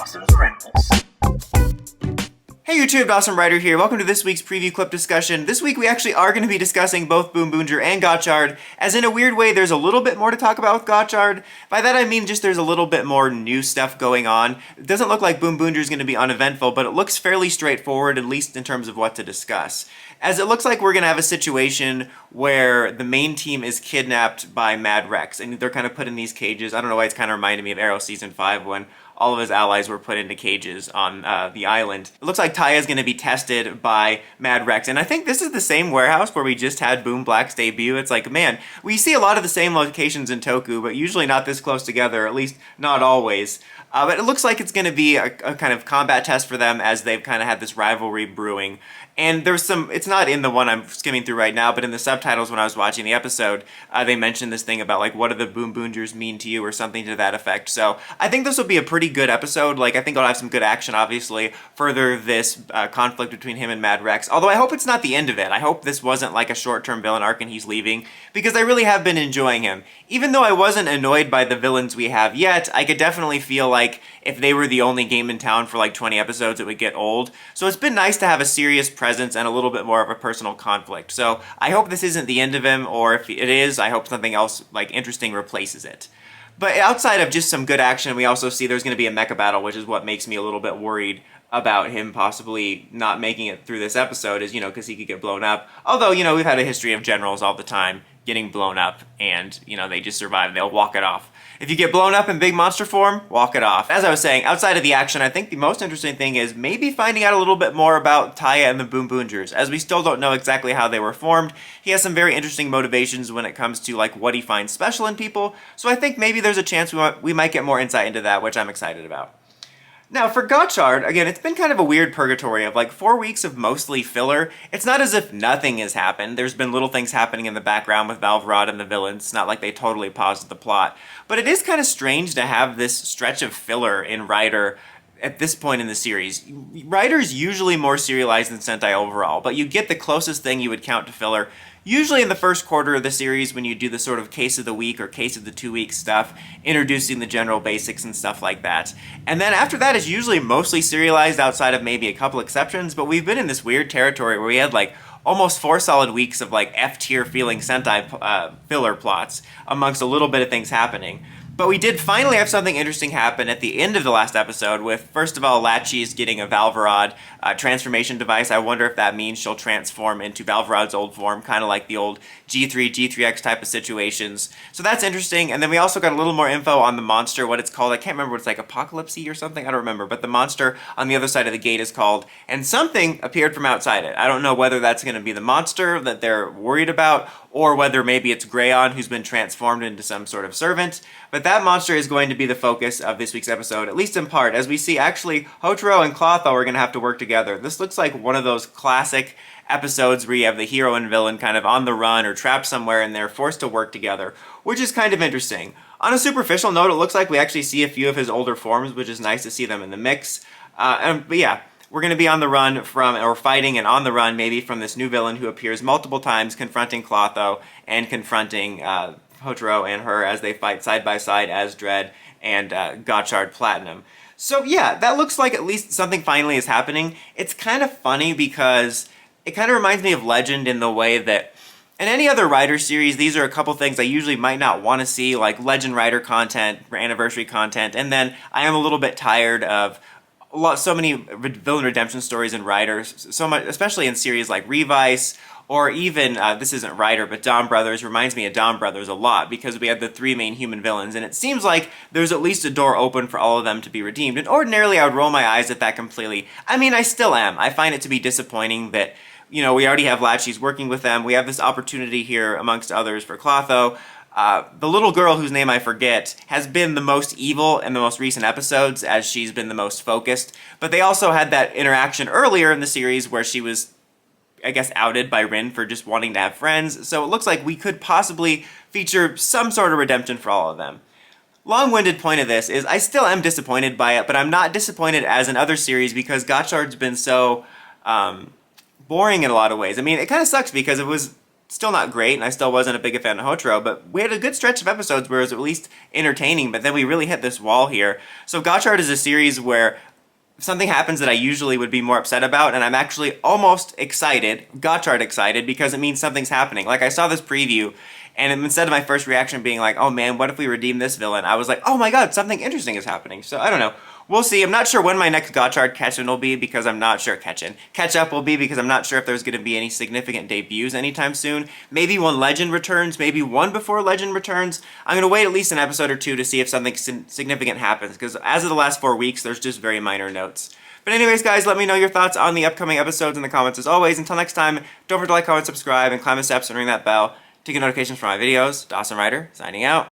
Awesome Sprinkles. Hey YouTube, Awesome Writer here. Welcome to this week's preview clip discussion. This week we actually are going to be discussing both BoonBoomger and Gotchard, as in a weird way there's a little bit more to talk about with Gotchard. By that I mean just there's a little bit more new stuff going on. It doesn't look like BoonBoomger is going to be uneventful, but it looks fairly straightforward, at least in terms of what to discuss. As it looks like we're going to have a situation where the main team is kidnapped by Mad Rex, and they're kind of put in these cages. I don't know why it's kind of reminded me of Arrow Season 5 when all of his allies were put into cages on the island. It looks like Taiya is going to be tested by Mad Rex, and I think this is the same warehouse where we just had Boom Black's debut. It's like, man, we see a lot of the same locations in Toku, but usually not this close together, or at least not always. But it looks like it's going to be a kind of combat test for them as they've kind of had this rivalry brewing. And there's some, it's not in the one I'm skimming through right now, but in the subtitles when I was watching the episode, they mentioned this thing about like, what do the BoonBoomgers mean to you, or something to that effect. So I think this will be a pretty good episode. Like, I think it'll have some good action, obviously, further this conflict between him and Mad Rex. Although I hope it's not the end of it. I hope this wasn't like a short-term villain arc and he's leaving, because I really have been enjoying him. Even though I wasn't annoyed by the villains we have yet, I could definitely feel like if they were the only game in town for like 20 episodes, it would get old. So it's been nice to have a serious presence and a little bit more of a personal conflict. So I hope this isn't the end of him, or if it is, I hope something else like interesting replaces it. But outside of just some good action, we also see there's going to be a mecha battle, which is what makes me a little bit worried about him possibly not making it through this episode, is, you know, because he could get blown up. Although, you know, we've had a history of generals all the time getting blown up, and, you know, they just survive. They'll walk it off. If you get blown up in big monster form, walk it off. As I was saying, outside of the action, I think the most interesting thing is maybe finding out a little bit more about Taiya and the BoonBoomgers, as we still don't know exactly how they were formed. He has some very interesting motivations when it comes to like what he finds special in people, so I think maybe there's a chance we might get more insight into that, which I'm excited about. Now, for Gotchard, again, it's been kind of a weird purgatory of like 4 weeks of mostly filler. It's not as if nothing has happened. There's been little things happening in the background with Valvrod and the villains. It's not like they totally paused the plot. But it is kind of strange to have this stretch of filler in Rider at this point in the series. Rider's usually more serialized than Sentai overall, but you get the closest thing you would count to filler usually in the first quarter of the series when you do the sort of case of the week or case of the 2 week stuff, introducing the general basics and stuff like that. And then after that is usually mostly serialized outside of maybe a couple exceptions, but we've been in this weird territory where we had like almost 4 solid weeks of like F-tier feeling Sentai filler plots amongst a little bit of things happening. But we did finally have something interesting happen at the end of the last episode with, first of all, Lachi's getting a Valvrod transformation device. I wonder if that means she'll transform into Valvrod's old form, kind of like the old G3, G3X type of situations. So that's interesting. And then we also got a little more info on the monster, what it's called. I can't remember what it's like, Apocalypse or something? I don't remember. But the monster on the other side of the gate is called, and something appeared from outside it. I don't know whether that's going to be the monster that they're worried about, or whether maybe it's Greyon who's been transformed into some sort of servant. But that monster is going to be the focus of this week's episode, at least in part, as we see actually Gotchard and Clotho are going to have to work together. This looks like one of those classic episodes where you have the hero and villain kind of on the run or trapped somewhere and they're forced to work together, which is kind of interesting. On a superficial note, it looks like we actually see a few of his older forms, which is nice to see them in the mix. But yeah, we're going to be on the run from, or fighting and on the run maybe from this new villain who appears multiple times, confronting Clotho and confronting Gotchard and her as they fight side by side as Dread and Gotchard Platinum. So yeah, that looks like at least something finally is happening. It's kind of funny because it kind of reminds me of Legend in the way that in any other Rider series, these are a couple things I usually might not want to see, like Legend Rider content, anniversary content, and then I am a little bit tired of so many villain redemption stories in Rider, so much, especially in series like Revice, or even, this isn't Rider, but Dawn Brothers reminds me of Dawn Brothers a lot, because we have the 3 main human villains, and it seems like there's at least a door open for all of them to be redeemed, and ordinarily I would roll my eyes at that completely. I mean, I still am. I find it to be disappointing that, you know, we already have Lachi's working with them, we have this opportunity here, amongst others, for Clotho. The little girl whose name I forget has been the most evil in the most recent episodes, as she's been the most focused, but they also had that interaction earlier in the series where she was, I guess, outed by Rin for just wanting to have friends, so it looks like we could possibly feature some sort of redemption for all of them. Long-winded point of this is I still am disappointed by it, but I'm not disappointed as in other series because Gotchard's been so boring in a lot of ways. I mean, it kind of sucks because it was still not great, and I still wasn't a big fan of Hotaro, but we had a good stretch of episodes where it was at least entertaining, but then we really hit this wall here. So Gotchard is a series where something happens that I usually would be more upset about, and I'm actually almost excited, Gotchard excited, because it means something's happening. Like, I saw this preview, and instead of my first reaction being like, oh man, what if we redeem this villain? I was like, oh my god, something interesting is happening. So, I don't know. We'll see. I'm not sure when my next Gotchard catch-up will be because I'm not sure catch-up will be because I'm not sure if there's going to be any significant debuts anytime soon. Maybe when Legend returns, maybe one before Legend returns. I'm going to wait at least an episode or two to see if something significant happens, because as of the last 4 weeks, there's just very minor notes. But anyways, guys, let me know your thoughts on the upcoming episodes in the comments as always. Until next time, don't forget to like, comment, subscribe, and climb the steps and ring that bell to get notifications for my videos. Dawson Ryder, signing out.